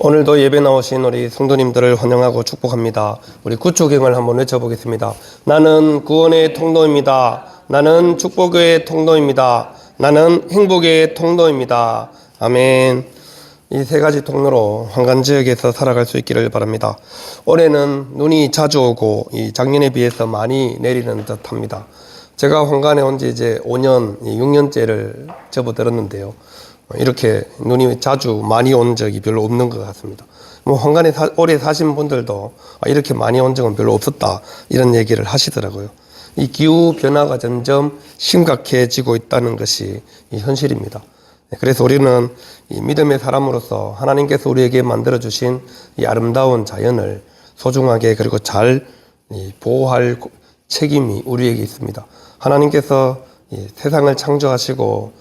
오늘도 예배 나오신 우리 성도님들을 환영하고 축복합니다. 우리 구초경을 한번 외쳐보겠습니다. 나는 구원의 통로입니다. 나는 축복의 통로입니다. 나는 행복의 통로입니다. 아멘. 이 세 가지 통로로 환관 지역에서 살아갈 수 있기를 바랍니다. 올해는 눈이 자주 오고 이 작년에 비해서 많이 내리는 듯합니다. 제가 환관에 온 지 이제 5년, 6년째를 접어들었는데요. 이렇게 눈이 자주 많이 온 적이 별로 없는 것 같습니다. 환관에 오래 사신 분들도 이렇게 많이 온 적은 별로 없었다, 이런 얘기를 하시더라고요. 이 기후 변화가 점점 심각해지고 있다는 것이 현실입니다. 그래서 우리는 이 믿음의 사람으로서 하나님께서 우리에게 만들어주신 이 아름다운 자연을 소중하게 그리고 잘 보호할 책임이 우리에게 있습니다. 하나님께서 이 세상을 창조하시고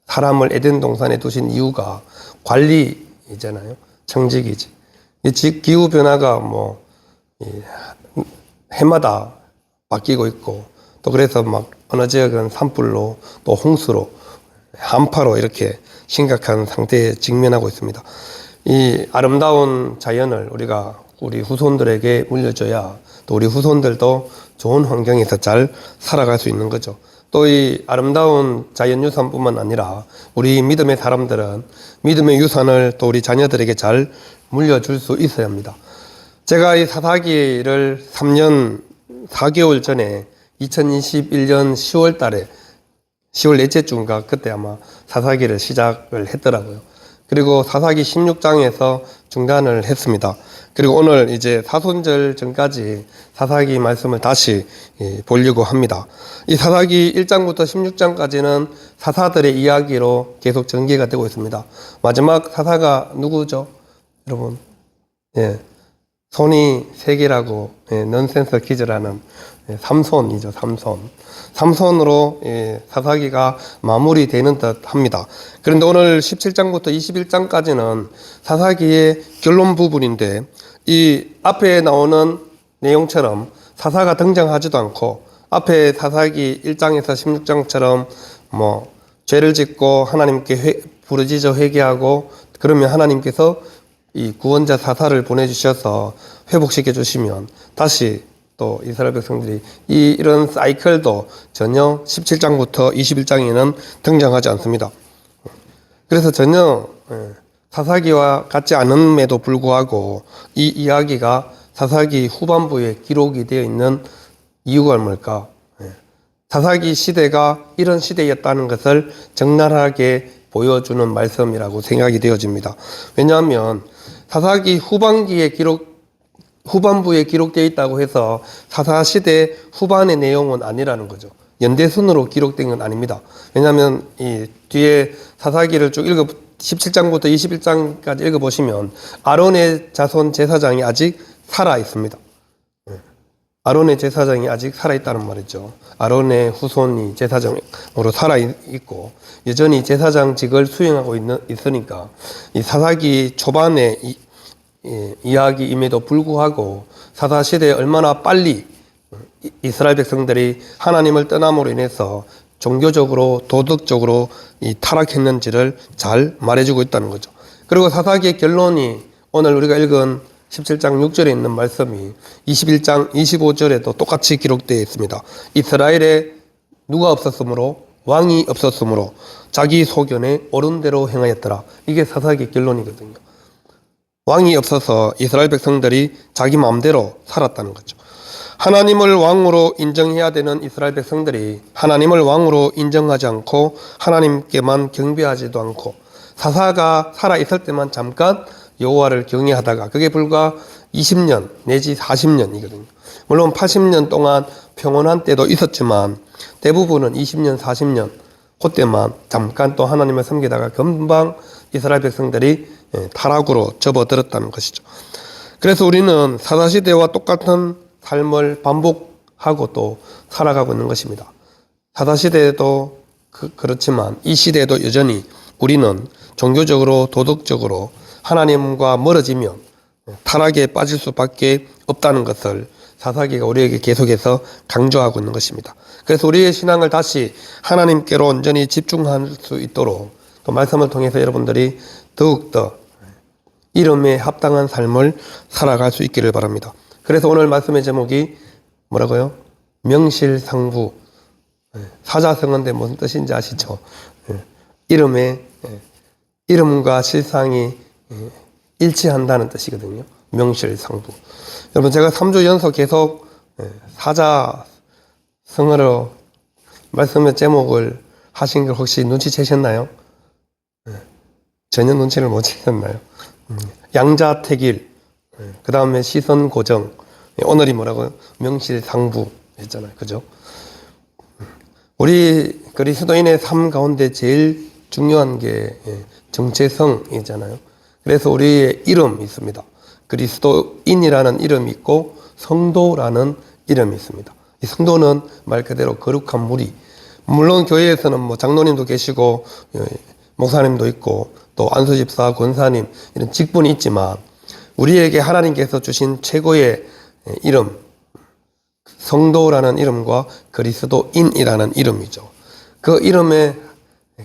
사람을 에덴 동산에 두신 이유가 관리이잖아요. 청지기지. 기후 변화가 해마다 바뀌고 있고, 또 그래서 어느 지역은 산불로, 또 홍수로, 한파로 이렇게 심각한 상태에 직면하고 있습니다. 이 아름다운 자연을 우리가 우리 후손들에게 물려줘야 또 우리 후손들도 좋은 환경에서 잘 살아갈 수 있는 거죠. 또 이 아름다운 자연유산뿐만 아니라 우리 믿음의 사람들은 믿음의 유산을 또 우리 자녀들에게 잘 물려줄 수 있어야 합니다. 제가 이 사사기를 3년 4개월 전에 2021년 10월 달에 10월 넷째 주인가 그때 아마 사사기를 시작을 했더라고요. 그리고 사사기 16장에서 중단을 했습니다. 그리고 오늘 이제 사순절 전까지 사사기 말씀을 다시 보려고 합니다. 이 사사기 1장부터 16장까지는 사사들의 이야기로 계속 전개가 되고 있습니다. 마지막 사사가 누구죠? 여러분, 손이 세 개라고 넌센스 퀴즈라는 삼손이죠. 삼손으로 사사기가 마무리되는 듯 합니다. 그런데 오늘 17장부터 21장까지는 사사기의 결론 부분인데, 이 앞에 나오는 내용처럼 사사가 등장하지도 않고, 앞에 사사기 1장에서 16장처럼 죄를 짓고 하나님께 부르짖어 회개하고 그러면 하나님께서 이 구원자 사사를 보내주셔서 회복시켜 주시면 다시 또 이스라엘 백성들이 이런 사이클도 전혀 17장부터 21장에는 등장하지 않습니다. 그래서 전혀 사사기와 같지 않음에도 불구하고 이 이야기가 사사기 후반부에 기록이 되어 있는 이유가 뭘까? 사사기 시대가 이런 시대였다는 것을 적나라하게 보여주는 말씀이라고 생각이 되어집니다. 왜냐하면 사사기 후반부에 기록되어 있다고 해서 사사시대 후반의 내용은 아니라는 거죠. 연대순으로 기록된 건 아닙니다. 왜냐하면 이 뒤에 사사기를 쭉 17장부터 21장까지 읽어보시면 아론의 자손 제사장이 아직 살아 있습니다. 아론의 제사장이 아직 살아있다는 말이죠. 아론의 후손이 제사장으로 살아있고 여전히 제사장직을 수행하고 있으니까 이 사사기 초반의 이야기임에도 불구하고 사사시대에 얼마나 빨리 이스라엘 백성들이 하나님을 떠남으로 인해서 종교적으로 도덕적으로 타락했는지를 잘 말해주고 있다는 거죠. 그리고 사사기의 결론이 오늘 우리가 읽은 17장 6절에 있는 말씀이 21장 25절에도 똑같이 기록되어 있습니다. 이스라엘에 누가 없었으므로, 왕이 없었으므로 자기 소견에 옳은 대로 행하였더라. 이게 사사기 결론이거든요. 왕이 없어서 이스라엘 백성들이 자기 마음대로 살았다는 거죠. 하나님을 왕으로 인정해야 되는 이스라엘 백성들이 하나님을 왕으로 인정하지 않고 하나님께만 경배하지도 않고 사사가 살아있을 때만 잠깐 여호와를 경외하다가 그게 불과 20년 내지 40년이거든요. 물론 80년 동안 평온한 때도 있었지만 대부분은 20년, 40년 그때만 잠깐 또 하나님을 섬기다가 금방 이스라엘 백성들이 타락으로 접어들었다는 것이죠. 그래서 우리는 사사시대와 똑같은 삶을 반복하고 또 살아가고 있는 것입니다. 사사시대에도 그렇지만 이 시대에도 여전히 우리는 종교적으로 도덕적으로 하나님과 멀어지면 타락에 빠질 수밖에 없다는 것을 사사기가 우리에게 계속해서 강조하고 있는 것입니다. 그래서 우리의 신앙을 다시 하나님께로 온전히 집중할 수 있도록 또 말씀을 통해서 여러분들이 더욱더 이름에 합당한 삶을 살아갈 수 있기를 바랍니다. 그래서 오늘 말씀의 제목이 뭐라고요? 명실상부. 사자성어인데 무슨 뜻인지 아시죠? 이름에 이름과 실상이 일치한다는 뜻이거든요. 명실상부. 여러분, 제가 3주 연속 계속 사자성어로 말씀의 제목을 하신 걸 혹시 눈치채셨나요? 전혀 눈치를 못 채셨나요? 양자택일, 그 다음에 시선고정, 오늘이 뭐라고요? 명실상부 했잖아요. 그죠? 우리 그리스도인의 삶 가운데 제일 중요한 게 정체성이잖아요. 그래서 우리의 이름이 있습니다. 그리스도인이라는 이름이 있고 성도라는 이름이 있습니다. 이 성도는 말 그대로 거룩한 무리. 물론 교회에서는 뭐 장로님도 계시고 목사님도 있고 또 안수집사, 권사님 이런 직분이 있지만 우리에게 하나님께서 주신 최고의 이름, 성도라는 이름과 그리스도인이라는 이름이죠. 그 이름에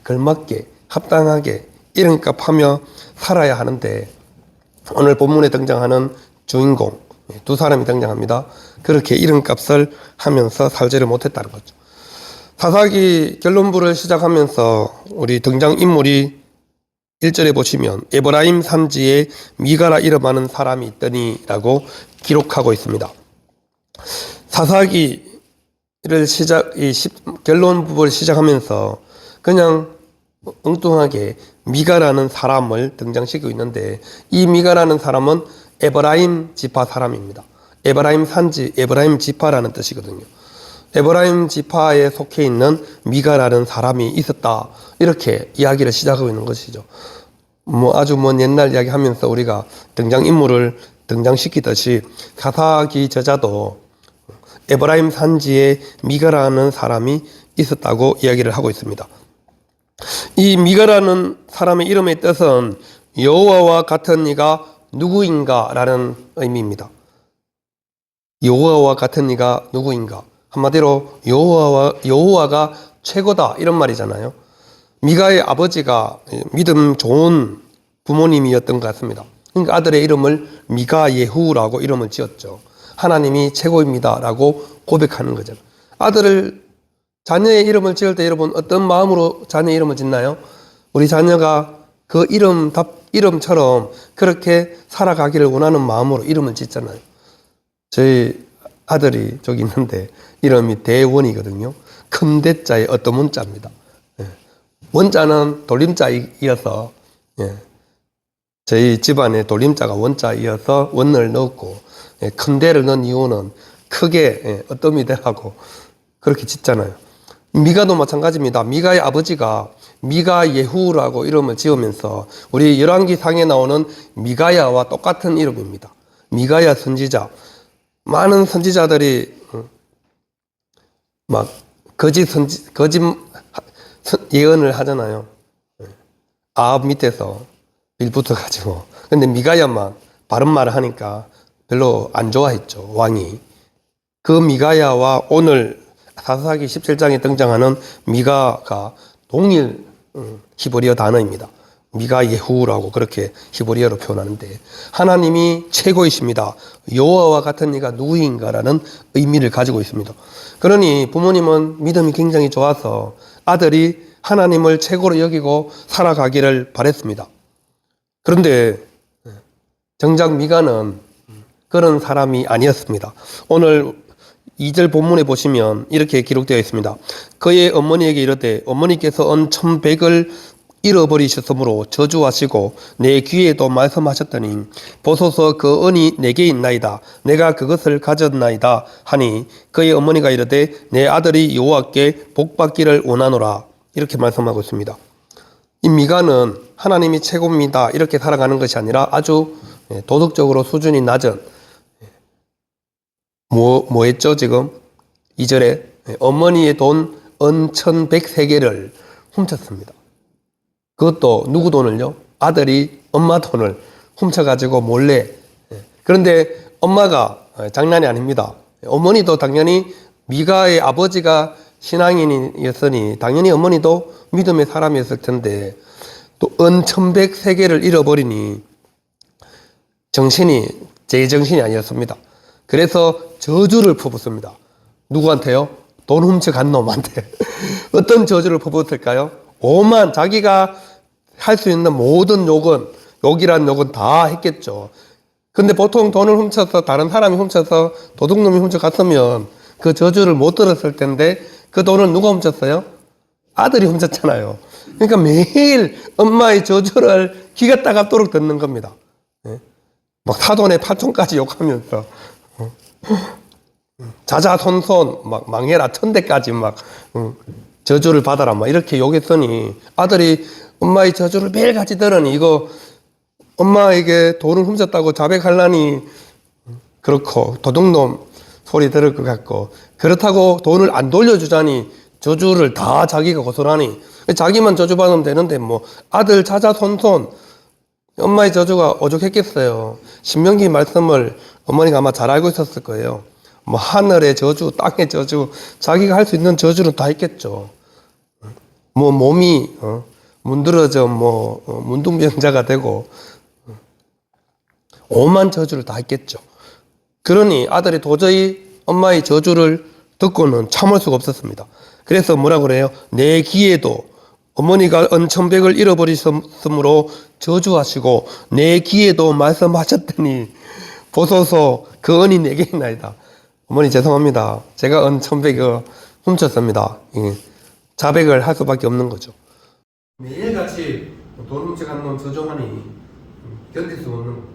걸맞게 합당하게 이름값 하며 살아야 하는데 오늘 본문에 등장하는 주인공 두 사람이 등장합니다. 그렇게 이름값을 하면서 살지를 못했다는 거죠. 사사기 결론부를 시작하면서 우리 등장인물이 1절에 보시면 에브라임 산지에 미가라 이름하는 사람이 있더니 라고 기록하고 있습니다. 사사기를 결론부를 시작하면서 그냥 엉뚱하게 미가라는 사람을 등장시키고 있는데 이 미가라는 사람은 에브라임 지파 사람입니다. 에브라임 산지, 에브라임 지파라는 뜻이거든요. 에브라임 지파에 속해 있는 미가라는 사람이 있었다. 이렇게 이야기를 시작하고 있는 것이죠. 아주 먼 옛날 이야기 하면서 우리가 등장인물을 등장시키듯이 사사기 저자도 에브라임 산지에 미가라는 사람이 있었다고 이야기를 하고 있습니다. 이 미가라는 사람의 이름의 뜻은 여호와와 같은 이가 누구인가 라는 의미입니다. 여호와와 같은 이가 누구인가. 한마디로 여호와가 최고다 이런 말이잖아요. 미가의 아버지가 믿음 좋은 부모님이었던 것 같습니다. 그러니까 아들의 이름을 미가예후라고 이름을 지었죠. 하나님이 최고입니다 라고 고백하는 거죠. 자녀의 이름을 지을 때 여러분 어떤 마음으로 자녀의 이름을 짓나요? 우리 자녀가 그 이름처럼 그렇게 살아가기를 원하는 마음으로 이름을 짓잖아요. 저희 아들이 저기 있는데 이름이 대원이거든요. 큰 대자에 어떤 문자입니다. 원자는 돌림자이어서 저희 집안에 돌림자가 원자이어서 원을 넣었고 큰 대를 넣은 이유는 크게 어떤 미대라고 그렇게 짓잖아요. 미가도 마찬가지입니다. 미가의 아버지가 미가예후라고 이름을 지으면서 우리 열왕기 상에 나오는 미가야와 똑같은 이름입니다. 미가야 선지자. 많은 선지자들이 막 거짓 예언을 하잖아요. 아합 밑에서 빌붙어가지고. 근데 미가야만 바른 말을 하니까 별로 안 좋아했죠, 왕이. 그 미가야와 오늘 사사기 17장에 등장하는 미가가 동일 히브리어 단어입니다. 미가예후라고 그렇게 히브리어로 표현하는데 하나님이 최고이십니다. 여호와와 같은 이가 누구인가라는 의미를 가지고 있습니다. 그러니 부모님은 믿음이 굉장히 좋아서 아들이 하나님을 최고로 여기고 살아가기를 바랬습니다. 그런데 정작 미가는 그런 사람이 아니었습니다. 오늘 2절 본문에 보시면 이렇게 기록되어 있습니다. 그의 어머니에게 이르되 어머니께서 은 1100을 잃어버리셨으므로 저주하시고 내 귀에도 말씀하셨더니 보소서 그 은이 내게 있나이다. 내가 그것을 가졌나이다 하니 그의 어머니가 이르되 내 아들이 여호와께 복받기를 원하노라. 이렇게 말씀하고 있습니다. 이 미가는 하나님이 최고입니다 이렇게 살아가는 것이 아니라 아주 도덕적으로 수준이 낮은 뭐 했죠 지금? 2절에 어머니의 돈 은 1100세겔을 훔쳤습니다. 그것도 누구 돈을요? 아들이 엄마 돈을 훔쳐가지고 몰래. 그런데 엄마가 장난이 아닙니다. 어머니도 당연히 미가의 아버지가 신앙인이었으니 당연히 어머니도 믿음의 사람이었을 텐데 또 은 1100세겔을 잃어버리니 정신이 제 정신이 아니었습니다. 그래서 저주를 퍼붓습니다. 누구한테요? 돈 훔쳐간 놈한테. 어떤 저주를 퍼붓을까요? 오만 자기가 할 수 있는 모든 욕이란 욕은 다 했겠죠. 근데 보통 돈을 훔쳐서 다른 사람이 훔쳐서 도둑놈이 훔쳐갔으면 그 저주를 못 들었을 텐데 그 돈을 누가 훔쳤어요? 아들이 훔쳤잖아요. 그러니까 매일 엄마의 저주를 기가 따갑도록 듣는 겁니다. 막 사돈의 파촌까지 욕하면서 자자손손 막 망해라 천대까지 막 저주를 받아라 막 이렇게 욕했더니 아들이 엄마의 저주를 매일같이 들으니 이거 엄마에게 돈을 훔쳤다고 자백하려니 그렇고 도둑놈 소리 들을 것 같고 그렇다고 돈을 안 돌려주자니 저주를 다 자기가 고소하니 자기만 저주받으면 되는데 뭐 아들 자자손손 엄마의 저주가 오죽했겠어요. 신명기 말씀을 어머니가 아마 잘 알고 있었을 거예요. 뭐 하늘의 저주, 땅의 저주, 자기가 할 수 있는 저주는 다 했겠죠. 뭐 몸이 문드러져 문둥병자가 되고 오만 저주를 다 했겠죠. 그러니 아들이 도저히 엄마의 저주를 듣고는 참을 수가 없었습니다. 그래서 뭐라 그래요? 내 기에도 어머니가 은천백을 잃어버리셨으므로 저주하시고 내 기에도 말씀하셨더니 보소서 그 은이 내게 있나이다. 어머니 죄송합니다. 제가 은천백을 훔쳤습니다. 자백을 할 수밖에 없는 거죠. 매일같이 돈 훔쳐간 놈 저주하니 견딜 수 없는 거예요.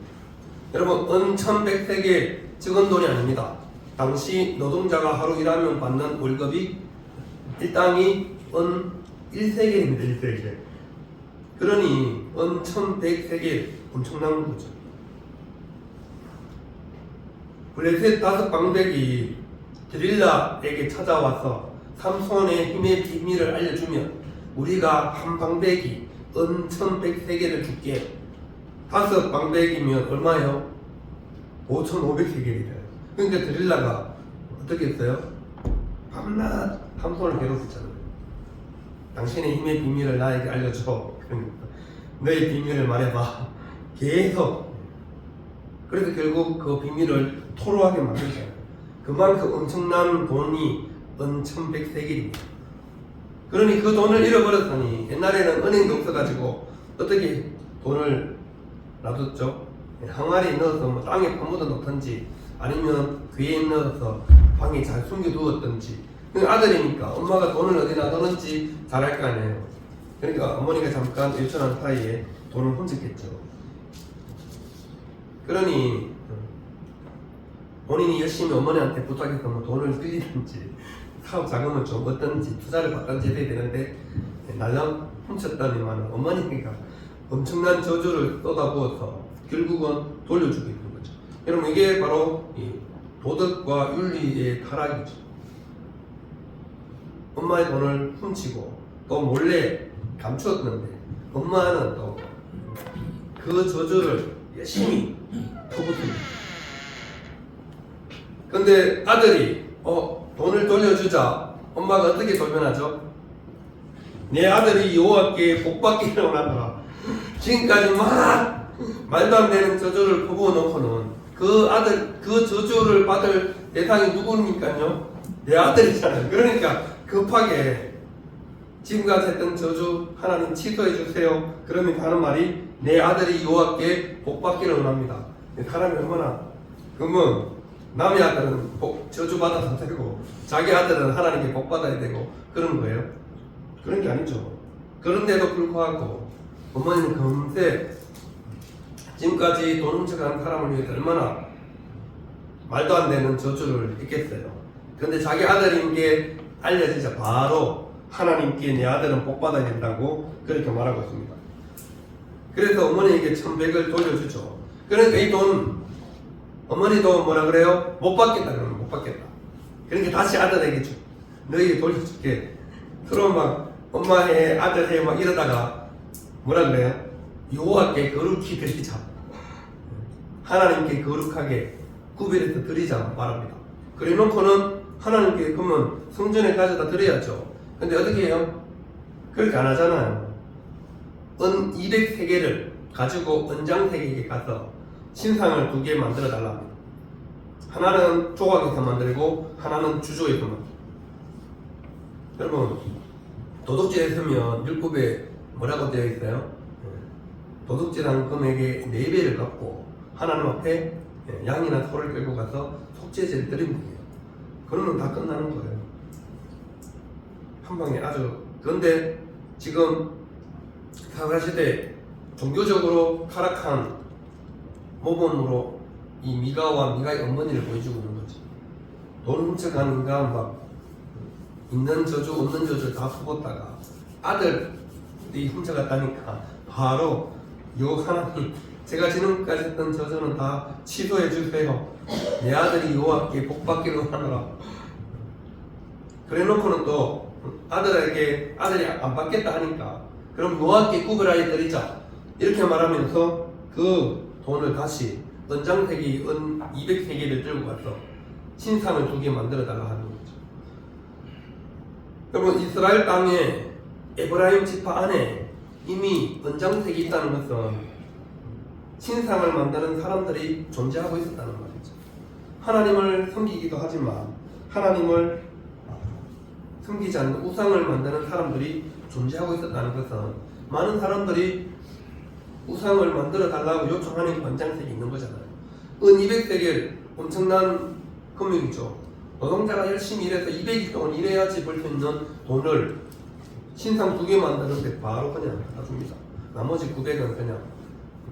여러분 은천백세계 적은 돈이 아닙니다. 당시 노동자가 하루 일하면 받는 월급이 일당이 은 1세겔입니다. 1세겔. 그러니 은 1100세겔 엄청난 거죠. 블레셋 5방백이 드릴라에게 찾아와서 삼손의 힘의 비밀을 알려주면 우리가 한 방백이 은 1100세겔을 줄게. 5방백이면 얼마예요? 5500세겔이래요. 그러니까 드릴라가 어떻게 했어요? 밤낮 삼손을 괴롭혔잖아요. 당신의 힘의 비밀을 나에게 알려줘. 너의 비밀을 말해봐. 계속. 그래서 결국 그 비밀을 토로하게 만들잖아요. 그만큼 엄청난 돈이 은천백세겔입니다. 그러니 그 돈을 잃어버렸더니 옛날에는 은행도 없어가지고 어떻게 돈을 놔뒀죠? 항아리에 넣어서 뭐 땅에 파묻어 놓던지 아니면 귀에 넣어서 방에 잘 숨겨두었던지 아들이니까 엄마가 돈을 어디 놔뒀는지 잘 알 거 아니에요. 그러니까 어머니가 잠깐 일천한 사이에 돈을 훔쳤겠죠. 그러니 본인이 열심히 어머니한테 부탁해서 뭐 돈을 빌리든지 사업 자금을 좀 얻든지 투자를 받든지 해야 되는데 날랑 훔쳤다니만 어머니가 엄청난 저주를 쏟아부어서 결국은 돌려주게 되는 거죠. 여러분 이게 바로 이 도덕과 윤리의 타락이죠. 엄마의 돈을 훔치고 또 몰래 감추었는데 엄마는 또 그 저주를 열심히 퍼붓습니다. 근데 아들이 돈을 돌려주자 엄마가 어떻게 돌변하죠? 내 아들이 여호와께 복받기를 원한다. 지금까지 막 말도 안 되는 저주를 퍼부어 놓고는 그 아들 그 저주를 받을 대상이 누구니까요? 내 아들이잖아요. 그러니까 급하게 지금까지 했던 저주 하나님 취소해 주세요. 그러면 하는 말이 내 아들이 여호와께 복받기를 원합니다. 사람이 얼마나 그러면 남의 아들은 저주 받아도 되고 자기 아들은 하나님께 복 받아야 되고 그런 거예요? 그런 게 아니죠. 그런데도 불구하고 어머니는 금세 지금까지 돈 훔쳐간 사람을 위해서 얼마나 말도 안 되는 저주를 했겠어요. 그런데 자기 아들인 게 알려지자 바로 하나님께 내 아들은 복 받아야 된다고 그렇게 말하고 있습니다. 그래서 어머니에게 1100을 돌려주죠. 그러니까 이 돈 어머니도 뭐라 그래요? 못 받겠다 그러면 못 받겠다. 그러니까 다시 아들에게 줘. 너희에게 돌려줄게. 서로 막 엄마의 아들해 막 이러다가 뭐라 그래요? 여호와께 거룩히 드리자. 하나님께 거룩하게 구별해서 드리자 말합니다. 그래 놓고는 하나님께 그러면 성전에 가져다 드려야죠. 근데 어떻게 해요? 그렇게 안 하잖아요. 은 200세계를 가지고 은장세계에게 가서 신상을 두 개 만들어 달라 합니다. 하나는 조각에서 만들고 하나는 주조에서 만들고. 여러분 도둑질에 쓰면 율법에 뭐라고 되어 있어요? 도둑질한 금액의 4배를 갚고 하나님 앞에 양이나 소를 끌고 가서 속죄제를 드리면 돼요. 그러면 다 끝나는 거예요. 한 방에 아주. 그런데 지금 사사시대 종교적으로 타락한 모범으로 이 미가와 미가의 어머니를 보여주고 있는 거지. 돈 훔쳐가는 인간 막 있는 저주 없는 저주 다 퍼붓다가 아들이 훔쳐갔다니까 바로 요 하나님 제가 지금까지 했던 저주는 다 취소해 주세요. 내 아들이 여호와께 복받기로 하노라. 그래 놓고는 또 아들에게 아들이 안 받겠다 하니까 그럼 여호와께 구별하여 드리자 이렇게 말하면서 그 돈을 다시 은장색이 은 200세계를 들고 가서 신상을 2개 만들어 달라 하는 거죠. 여러분 이스라엘 땅에 에브라임 지파 안에 이미 은장색이 있다는 것은 신상을 만드는 사람들이 존재하고 있었다는 말이죠. 하나님을 섬기기도 하지만 하나님을 섬기지 않는 우상을 만드는 사람들이 존재하고 있었다는 것은 많은 사람들이 우상을 만들어 달라고 요청하는 권장색이 있는 거잖아요. 은 200세겔 엄청난 금액이죠. 노동자가 열심히 일해서 200일 동안 일해야지 벌 수 있는 돈을 신상 2개 만드는데 바로 그냥 갖다 줍니다. 나머지 900은 그냥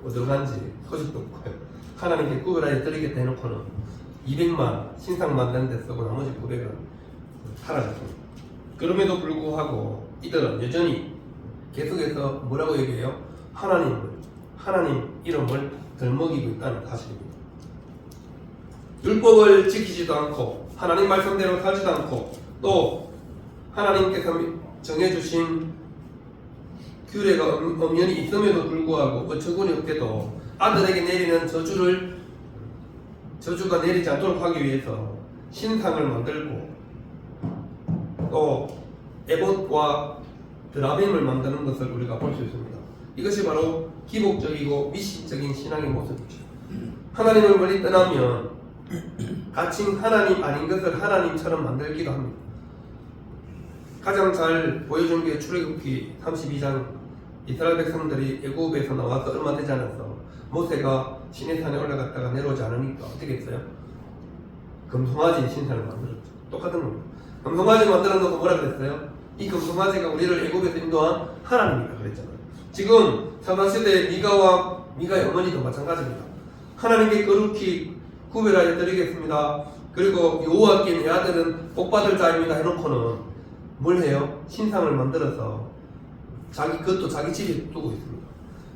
어디 간지 소식도 없고요. 하나님께 구별하여 드리겠다 해놓고는 200만 신상 만드는 데 쓰고 나머지 900은 사라졌습니다. 그럼에도 불구하고 이들은 여전히 계속해서 뭐라고 얘기해요? 하나님 이름을 덜먹이고 있다는 사실입니다. 율법을 지키지도 않고 하나님 말씀대로 살지도 않고 또 하나님께서 정해주신 규례가 엄연히 있음에도 불구하고 어처구니 없게도 아들에게 내리는 저주가 내리지 않도록 하기 위해서 신상을 만들고 또 에봇과 드라빔을 만드는 것을 우리가 볼 수 있습니다. 이것이 바로 기복적이고 미신적인 신앙의 모습이죠. 하나님을 멀리 떠나면 가칭 하나님 아닌 것을 하나님처럼 만들기도 합니다. 가장 잘 보여준 게 출애굽기 32장 이스라엘 백성들이 애굽에서 나와서 얼마 되지 않았어. 모세가 시내산에 올라갔다가 내려오지 않으니까 어떻게 했어요? 금송아지 신상을 만들었죠. 똑같은 겁니다. 금송아지 만들어 놓고 뭐라 그랬어요? 이 금송아지가 우리를 애굽에서 인도한 하나님이다 그랬잖아요. 지금 사사시대 미가와 미가의 어머니도 마찬가지입니다. 하나님께 거룩히 구별하여 드리겠습니다. 그리고 여호와께 내 아들은 복받을 자입니다 해놓고는 뭘 해요? 신상을 만들어서 그것도 자기 집에 두고 있습니다.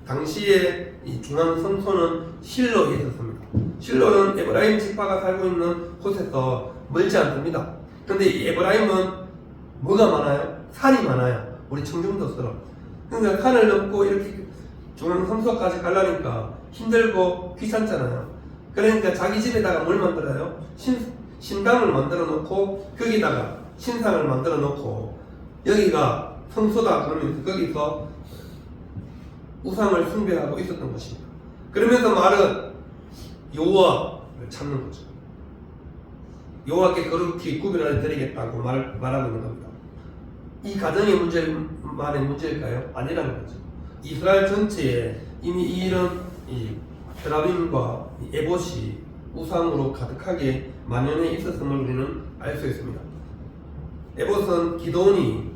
당시에 이 중앙 성소는 실로에 있었습니다. 실로는 에브라임 지파가 살고 있는 곳에서 멀지 않습니다. 근데 이 에브라임은 뭐가 많아요? 산이 많아요. 우리 청중도처럼. 그러니까 산을 넘고 이렇게 중앙 성소까지 가려니까 힘들고 귀찮잖아요. 그러니까 자기 집에다가 뭘 만들어요? 신당을 만들어 놓고 거기다가 신상을 만들어 놓고 여기가 성소다 그러면서 거기서 우상을 숭배하고 있었던 것입니다. 그러면서 말은 여호와를 찾는 거죠. 여호와께 거룩히 구별하여 드리겠다고 말하고 있는 겁니다. 이 가정의 문제만의 문제일까요? 아니라는 거죠. 이스라엘 전체에 이미 이런 드라빔과 에봇이 우상으로 가득하게 만연해 있었음을 우리는 알 수 있습니다. 에봇은 기드온이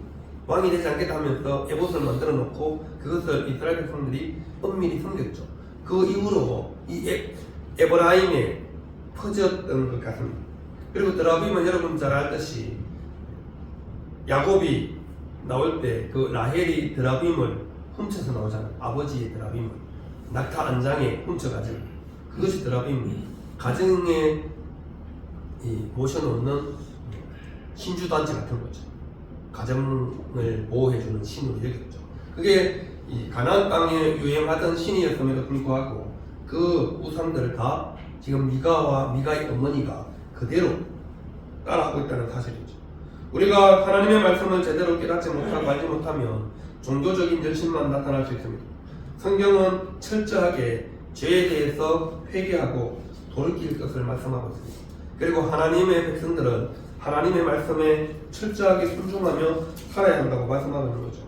왕이 되지 않겠다 하면서 에봇을 만들어 놓고 그것을 이스라엘 백성들이 엄밀히 섬겼죠. 그 이후로 이 에브라임에 퍼졌던 것 같습니다. 그리고 드라빔은 여러분 잘 알듯이 야곱이 나올 때 그 라헬이 드라빔을 훔쳐서 나오잖아요. 아버지의 드라빔을 낙타 안장에 훔쳐가지고 그것이 드라빔 가정에 모셔놓는 신주단지 같은 거죠. 가정을 보호해주는 신으로 여겼죠. 그게 이 가나안 땅에 유행하던 신이었음에도 불구하고 그 우상들을 다 지금 미가와 미가의 어머니가 그대로 따라하고 있다는 사실이죠. 우리가 하나님의 말씀을 제대로 깨닫지 못하고 알지 못하면 종교적인 열심만 나타날 수 있습니다. 성경은 철저하게 죄에 대해서 회개하고 돌이킬 것을 말씀하고 있습니다. 그리고 하나님의 백성들은 하나님의 말씀에 철저하게 순종하며 살아야 한다고 말씀하고 있는 거죠.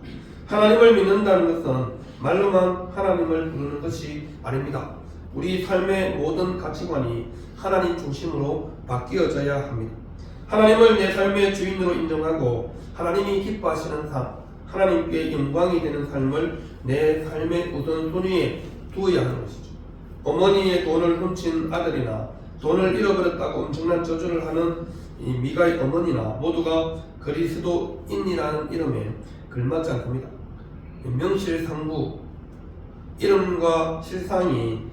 하나님을 믿는다는 것은 말로만 하나님을 부르는 것이 아닙니다. 우리 삶의 모든 가치관이 하나님 중심으로 바뀌어져야 합니다. 하나님을 내 삶의 주인으로 인정하고 하나님이 기뻐하시는 삶, 하나님께 영광이 되는 삶을 내 삶의 우선순위에 두어야 하는 것이죠. 어머니의 돈을 훔친 아들이나 돈을 잃어버렸다고 엄청난 저주를 하는 이 미가의 어머니나 모두가 그리스도인이라는 이름에 걸맞지 않습니다. 명실상부, 이름과 실상이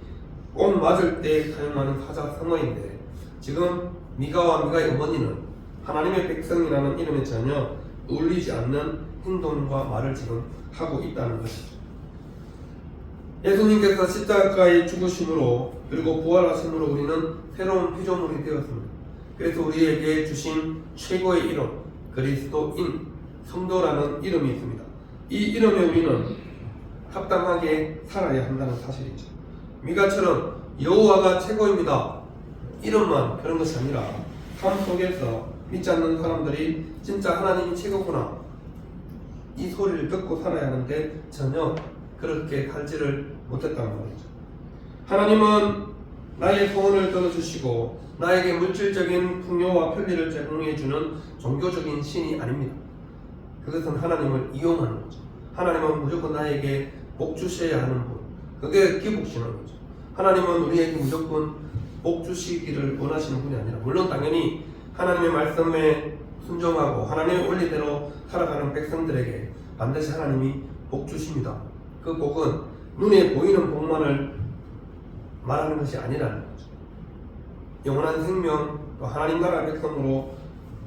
꼭 맞을 때 사용하는 사자성어인데 지금 미가와 미가의 어머니는 하나님의 백성이라는 이름에 전혀 어울리지 않는 행동과 말을 지금 하고 있다는 것이죠. 예수님께서 십자가에 죽으심으로 그리고 부활하심으로 우리는 새로운 피조물이 되었습니다. 그래서 우리에게 주신 최고의 이름 그리스도인 성도라는 이름이 있습니다. 이 이름에 우리는 합당하게 살아야 한다는 사실이죠. 미가처럼 여호와가 최고입니다. 이름만 그런 것이 아니라 삶 속에서 믿지 않는 사람들이 진짜 하나님이 최고구나 이 소리를 듣고 살아야 하는데 전혀 그렇게 살지를 못했다는 말이죠. 하나님은 나의 소원을 들어주시고 나에게 물질적인 풍요와 편리를 제공해주는 종교적인 신이 아닙니다. 그것은 하나님을 이용하는 거죠. 하나님은 무조건 나에게 복 주셔야 하는 분, 그게 기복신인 거죠. 하나님은 우리에게 무조건 복 주시기를 원하시는 분이 아니라 물론 당연히 하나님의 말씀에 순종하고 하나님의 원리대로 살아가는 백성들에게 반드시 하나님이 복 주십니다. 그 복은 눈에 보이는 복만을 말하는 것이 아니라는 거죠. 영원한 생명, 또 하나님 나라 백성으로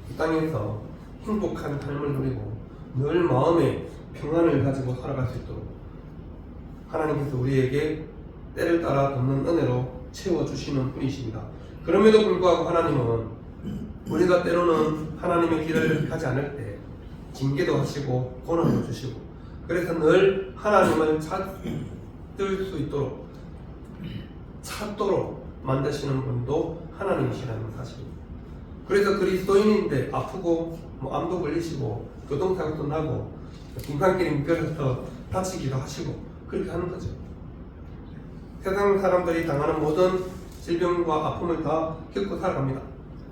이 땅에서 행복한 삶을 누리고 늘 마음에 평안을 가지고 살아갈 수 있도록 하나님께서 우리에게 때를 따라 돕는 은혜로 채워주시는 분이십니다. 그럼에도 불구하고 하나님은 우리가 때로는 하나님의 길을 가지 않을 때 징계도 하시고 고난도 주시고 그래서 늘 하나님을 찾을 수 있도록 찾도록 만드시는 분도 하나님이시라는 사실입니다. 그래서 그리스도인인데 아프고 암도 걸리시고 교통사고도 나고 빙판길에 미끄러져서 다치기도 하시고 그렇게 하는 거죠. 세상 사람들이 당하는 모든 질병과 아픔을 다 겪고 살아갑니다.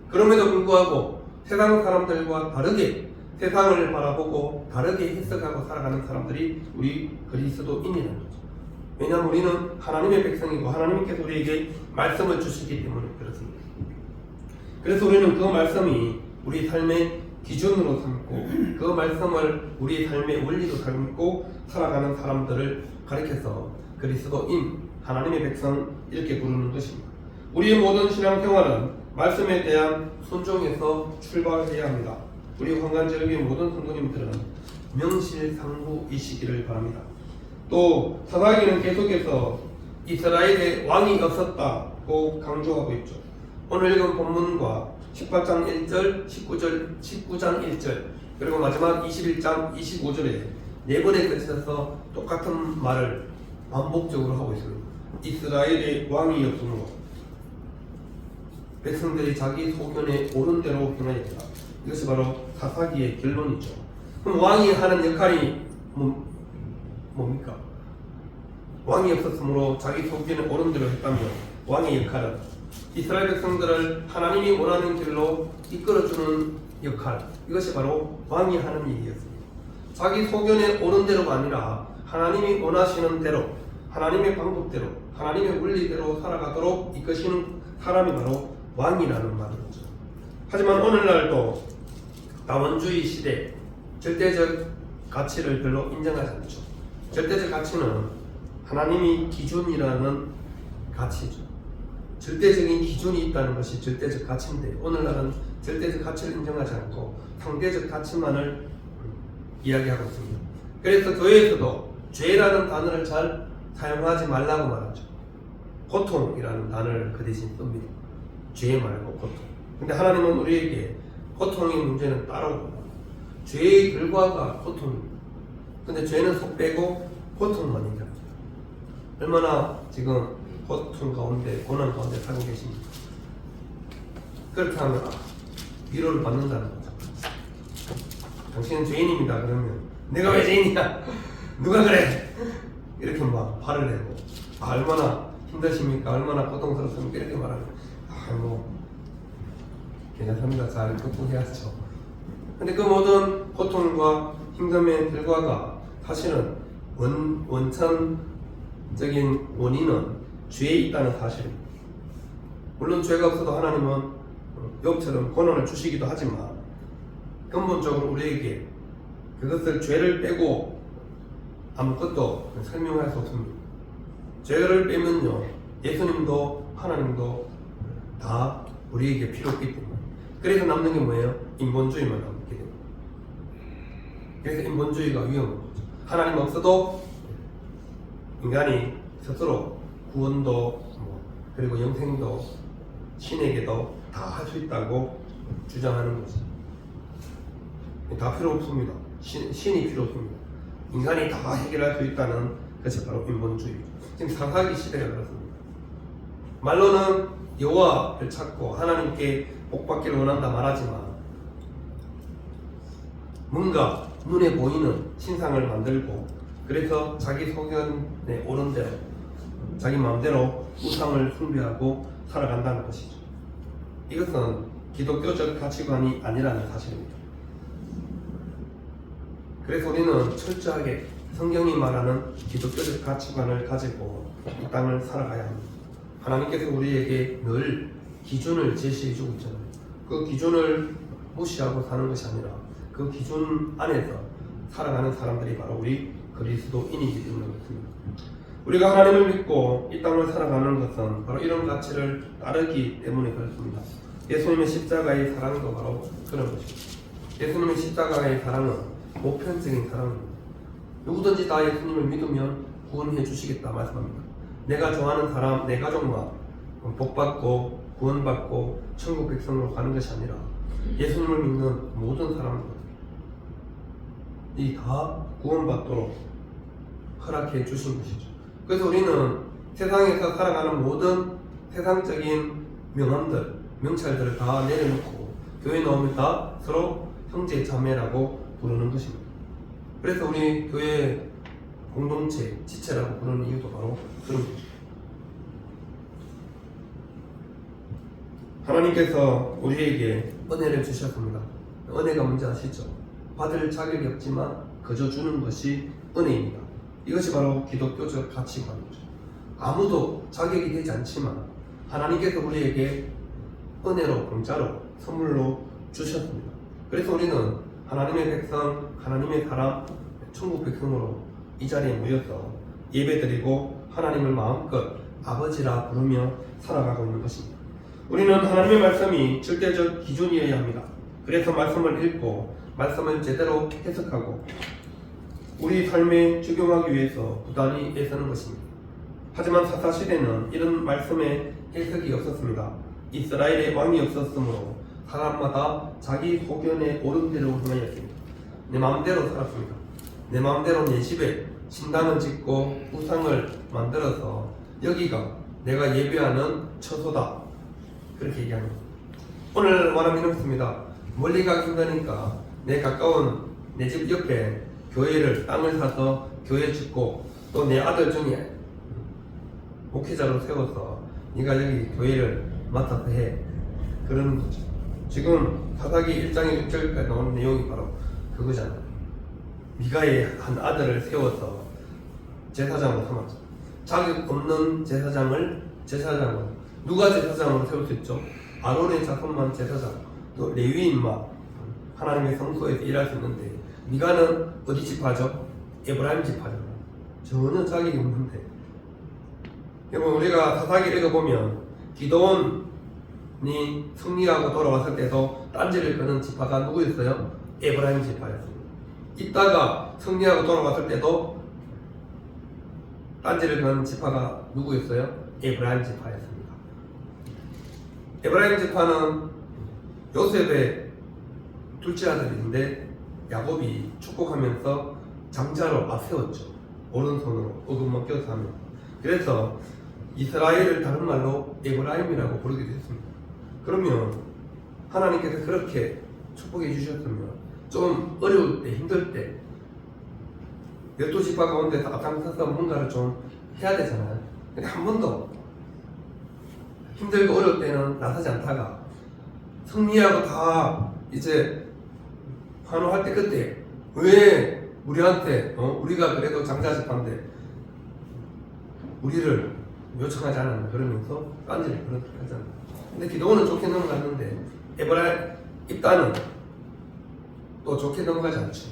그럼에도 불구하고 세상 사람들과 다르게 세상을 바라보고 다르게 해석하고 살아가는 사람들이 우리 그리스도인이라는 거죠. 왜냐하면 우리는 하나님의 백성이고 하나님께서 우리에게 말씀을 주시기 때문에 그렇습니다. 그래서 우리는 그 말씀이 우리 삶의 기준으로 삼고 그 말씀을 우리 삶의 원리로 삼고 살아가는 사람들을 가리켜서 그리스도인, 하나님의 백성 이렇게 부르는 것입니다. 우리의 모든 신앙생활은 말씀에 대한 순종에서 출발해야 합니다. 우리 황간절기의 모든 성도님들은 명실상부이시기를 바랍니다. 또 사사기는 계속해서 이스라엘에 왕이 없었다고 강조하고 있죠. 오늘 읽은 본문과 18장 1절, 19장 1절 그리고 마지막 21장 25절에 네 번에 걸쳐서 똑같은 말을 반복적으로 하고 있습니다. 이스라엘의 왕이 없으므로 백성들이 자기 소견에 옳은 대로 행하였다. 이것이 바로 사사기의 결론이죠. 그럼 왕이 하는 역할이 뭡니까? 왕이 없었으므로 자기 소견에 옳은 대로 했다면 왕의 역할은 이스라엘 백성들을 하나님이 원하는 길로 이끌어주는 역할, 이것이 바로 왕이 하는 일이었습니다. 자기 소견에 옳은 대로가 아니라 하나님이 원하시는 대로, 하나님의 방법대로, 하나님의 원리대로 살아가도록 이끄시는 사람이 바로 왕이라는 말이죠. 하지만 오늘날도 다원주의 시대 절대적 가치를 별로 인정하지 않죠. 절대적 가치는 하나님이 기준이라는 가치죠. 절대적인 기준이 있다는 것이 절대적 가치인데 오늘날은 절대적 가치를 인정하지 않고 상대적 가치만을 이야기하고 있습니다. 그래서 교회에서도 죄라는 단어를 잘 사용하지 말라고 말하죠. 고통이라는 단어를 그 대신 씁니다. 죄 말고 고통. 근데 하나님은 우리에게 고통의 문제는 따로 옵니다. 죄의 결과가 고통입니다. 근데 죄는 속 빼고 고통만 얘기합니다. 얼마나 지금 고통 가운데, 고난 가운데 살고 계십니다. 그렇게 하면 위로를 받는다는 거죠. 당신은 죄인입니다. 그러면 내가 왜 죄인이야? 누가 그래? 이렇게 막 화를 내고 얼마나 힘드십니까? 얼마나 고통스럽습니까? 이렇게 말하면 괜찮습니다. 잘 극복해야죠. 근데 그 모든 고통과 힘듦의 결과가 사실은 원천적인 원인은 죄에 있다는 사실입니다. 물론 죄가 없어도 하나님은 욥처럼 고난을 주시기도 하지만 근본적으로 우리에게 그것을 죄를 빼고 아무것도 설명할 수 없습니다. 죄를 빼면요, 예수님도 하나님도 다 우리에게 필요 없기 때문에. 그래서 남는 게 뭐예요? 인본주의만 남게 됩니다. 그래서 인본주의가 위험한 거죠. 하나님 없어도 인간이 스스로 구원도 그리고 영생도 신에게도 다 할 수 있다고 주장하는 거죠. 다 필요 없습니다. 신이 필요 없습니다. 인간이 다 해결할 수 있다는 것이 바로 인본주의. 지금 사사기 시대가 그렇습니다. 말로는 여호와를 찾고 하나님께 복받기를 원한다 말하지만 뭔가 눈에 보이는 신상을 만들고 그래서 자기 소견에 옳은 대로 자기 마음대로 우상을 숭배하고 살아간다는 것이죠. 이것은 기독교적 가치관이 아니라는 사실입니다. 그래서 우리는 철저하게 성경이 말하는 기독교적 가치관을 가지고 이 땅을 살아가야 합니다. 하나님께서 우리에게 늘 기준을 제시해주고 있잖아요. 그 기준을 무시하고 사는 것이 아니라 그 기준 안에서 살아가는 사람들이 바로 우리 그리스도인이기 때문에 그렇습니다. 우리가 하나님을 믿고 이 땅을 살아가는 것은 바로 이런 가치를 따르기 때문에 그렇습니다. 예수님의 십자가의 사랑도 바로 그런 것입니다. 예수님의 십자가의 사랑은 보편적인 사랑입니다. 누구든지 다 예수님을 믿으면 구원해 주시겠다 말씀합니다. 내가 좋아하는 사람, 내 가족만 복받고 구원받고 천국 백성으로 가는 것이 아니라 예수님을 믿는 모든 사람들이 다 구원받도록 허락해 주신 것이죠. 그래서 우리는 세상에서 살아가는 모든 세상적인 명함들, 명찰들을 다 내려놓고 교회에 나오면 다 서로 형제 자매라고 부르는 것입니다. 그래서 우리 교회 공동체, 지체라고 부르는 이유도 바로 그런 거죠. 하나님께서 우리에게 은혜를 주셨습니다. 은혜가 뭔지 아시죠? 받을 자격이 없지만 그저 주는 것이 은혜입니다. 이것이 바로 기독교적 가치관이죠. 아무도 자격이 되지 않지만 하나님께서 우리에게 은혜로 공짜로 선물로 주셨습니다. 그래서 우리는 하나님의 백성, 하나님의 사람, 천국 백성으로 이 자리에 모여서 예배드리고 하나님을 마음껏 아버지라 부르며 살아가고 있는 것입니다. 우리는 하나님의 말씀이 절대적 기준이어야 합니다. 그래서 말씀을 읽고 말씀을 제대로 해석하고 우리 삶에 적용하기 위해서 부단히 애쓰는 것입니다. 하지만 사사시대는 이런 말씀에 해석이 없었습니다. 이스라엘의 왕이 없었으므로 사람마다 자기 소견에 옳은 대로 행하였습니다. 내 마음대로 살았습니다. 내 마음대로 내 집에 신당을 짓고 우상을 만들어서 여기가 내가 예배하는 처소다 그렇게 얘기합니다. 오늘 말하면 이렇습니다. 멀리 가기 힘드니까 내 가까운 내 집 옆에 교회를 땅을 사서 교회 짓고 또 내 아들 중에 목회자로 세워서 네가 여기 교회를 맡아서 해 그러는 거죠. 지금 사사기 1장에 6절까지 나오는 내용이 바로 그거잖아요. 미가의 한 아들을 세워서 제사장으로 삼았죠. 자격 없는 제사장을 누가 제사장으로 세울 수 있죠? 아론의 자손만 제사장, 또 레위인만 하나님의 성소에서 일할 수 있는데 미가는 어디 지파죠? 에브라임 지파죠. 전혀 자격이 없는데 여러분 우리가 사사기를 읽어보면 기드온이 승리하고 돌아왔을 때도 딴지를 거는 지파가 누구였어요? 에브라임 지파였습니다. 이따가 승리하고 돌아왔을 때도 딴지를 거는 지파가 누구였어요? 에브라임 지파였습니다. 에브라임 지파는 요셉의 둘째 아들인데 야곱이 축복하면서 장자로 앞세웠죠. 오른손으로 어금만 껴서 하면. 그래서 이스라엘을 다른 말로 에브라임이라고 부르기도 했습니다. 그러면 하나님께서 그렇게 축복해 주셨으면 좀 어려울 때, 힘들 때 12지파 가운데서 앞장서서 뭔가를 좀 해야 되잖아요. 근데 한 번도 힘들고 어려울 때는 나서지 않다가 승리하고 다 이제 환호할 때 그때 왜 우리한테 우리가 그래도 장자집한데 우리를 요청하지 않았나 그러면서 딴지를 그렇게 하잖아요. 근데 기도는 좋게 넘어갔는데 입단은 또 좋게 넘어가지 않죠.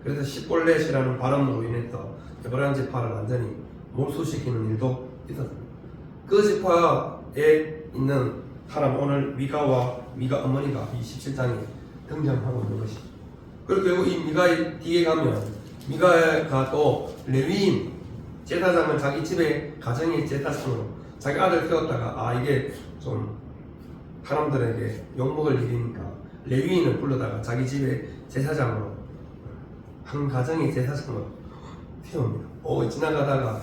그래서 시볼렛이라는 발언으로 인해서 에브라임 지파를 완전히 몰수시키는 일도 있었습니다. 그 지파에 있는 사람 오늘 미가와 미가 어머니가 이 17장에 등장하고 있는 것이죠. 그리고 결국 이 미가 뒤에 가면 미가가 또 레위인 제사장을 자기 집에 가정의 제사장으로 자기 아들 세웠다가 이게 좀 사람들에게 욕먹을 일이니까 레위인을 불러다가 자기 집에 제사장으로 한 가정의 제사장으로 세웁니다. 지나가다가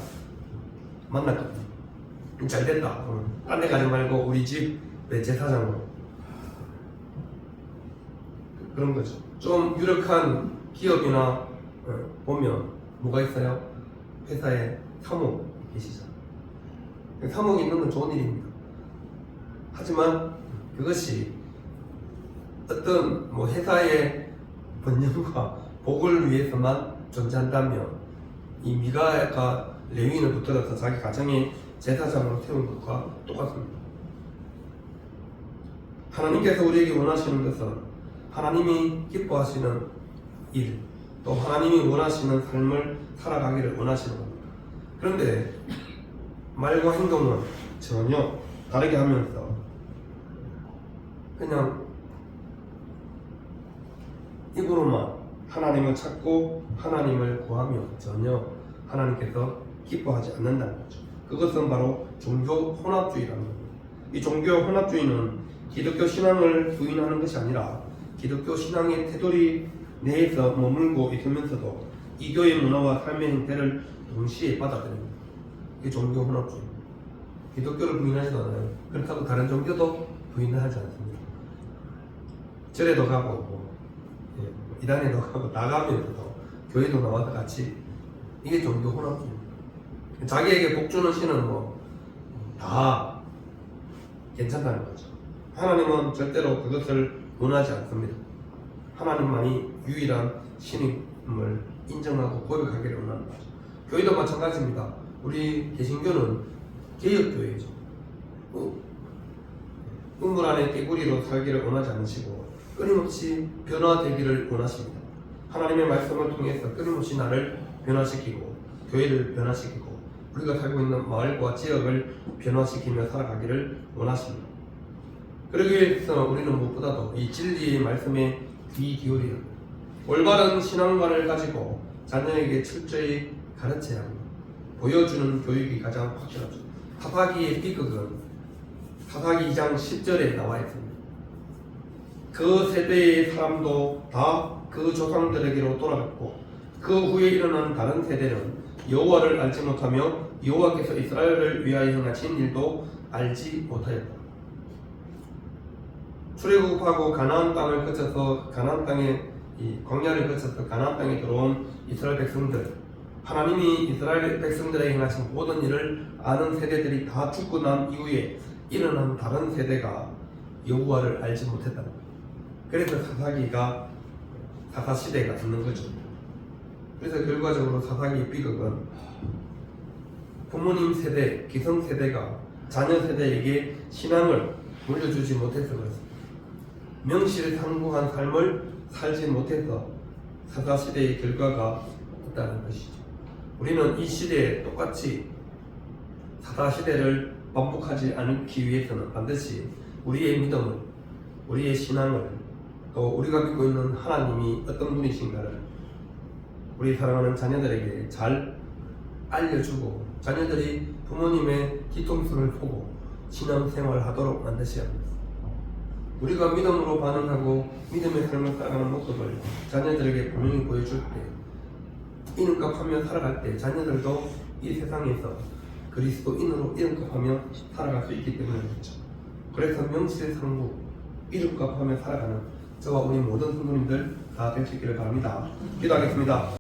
만났거든요. 잘 됐다. 딴 데 가지 말고 우리 집에 제사장으로. 그런 거죠. 좀 유력한 기업이나 보면 뭐가 있어요? 회사에 사목 계시잖아요. 사목이 있는 건 좋은 일입니다. 하지만 그것이 어떤 회사의 번영과 복을 위해서만 존재한다면 이 미가가 레위인을 붙들어서 자기 가정의 제사장으로 세운 것과 똑같습니다. 하나님께서 우리에게 원하시는 것은 하나님이 기뻐하시는 일, 또 하나님이 원하시는 삶을 살아가기를 원하시는 겁니다. 그런데 말과 행동은 전혀 다르게 하면서 그냥 입으로만 하나님을 찾고 하나님을 구하며 전혀 하나님께서 기뻐하지 않는다는 거죠. 그것은 바로 종교 혼합주의라는 겁니다. 이 종교 혼합주의는 기독교 신앙을 부인하는 것이 아니라 기독교 신앙의 테두리 내에서 머물고 있으면서도 이교의 문화와 삶의 형태를 동시에 받아들입니다. 이게 종교 혼합주의입니다. 기독교를 부인하지도 않아요. 그렇다고 다른 종교도 부인을 하지 않습니다. 절에도 가고 이단에도 가고 나가면서도 교회도 나와서 같이 이게 종교 혼합주의입니다. 자기에게 복 주는 신은 다 괜찮다는 거죠. 하나님은 절대로 그것을 원하지 않습니다. 하나님만이 유일한 신임을 인정하고 고백하기를 원하는 거죠. 교회도 마찬가지입니다. 우리 개신교는 개혁교회죠. 우물 안에 깨구리로 살기를 원하지 않으시고 끊임없이 변화되기를 원하십니다. 하나님의 말씀을 통해서 끊임없이 나를 변화시키고 교회를 변화시키고 우리가 살고 있는 마을과 지역을 변화시키며 살아가기를 원하십니다. 그러기 위해서 우리는 무엇보다도 이 진리의 말씀에 귀 기울이는 올바른 신앙관을 가지고 자녀에게 철저히 가르쳐야 합니다. 보여주는 교육이 가장 확실하죠. 사사기의 비극은 사사기 2장 10절에 나와 있습니다. 그 세대의 사람도 다 그 조상들에게로 돌아갔고 그 후에 일어난 다른 세대는 여호와를 알지 못하며 여호와께서 이스라엘을 위하여 행하신 일도 알지 못하였다. 출애굽하고 가나안 땅을 거쳐서 가나안 땅에 이 광야를 거쳐서 가나안 땅에 들어온 이스라엘 백성들, 하나님이 이스라엘 백성들에게 행하신 모든 일을 아는 세대들이 다 죽고 난 이후에 일어난 다른 세대가 여호와를 알지 못했다. 그래서 사사 시대가 있는 거죠. 그래서 결과적으로 사사기의 비극은 부모님 세대, 기성 세대가 자녀 세대에게 신앙을 물려주지 못해서 그렇습니다. 명실을 상부한 삶을 살지 못해서 사사 시대의 결과가 있다는 것이죠. 우리는 이 시대에 똑같이 사사 시대를 반복하지 않기 위해서는 반드시 우리의 믿음을, 우리의 신앙을, 또 우리가 믿고 있는 하나님이 어떤 분이신가를 우리 사랑하는 자녀들에게 잘 알려주고 자녀들이 부모님의 뒤통수를 보고 신앙생활을 하도록 만드셔야 합니다. 우리가 믿음으로 반응하고 믿음의 삶을 살아가는 모습을 자녀들에게 분명히 보여줄 때, 이눈값하며 살아갈 때 자녀들도 이 세상에서 그리스도인으로 이름값하며 살아갈 수 있기 때문에 그렇죠. 그래서 명실상부 이름값하며 살아가는 저와 우리 모든 성도님들 다 될 수 있기를 바랍니다. 기도하겠습니다.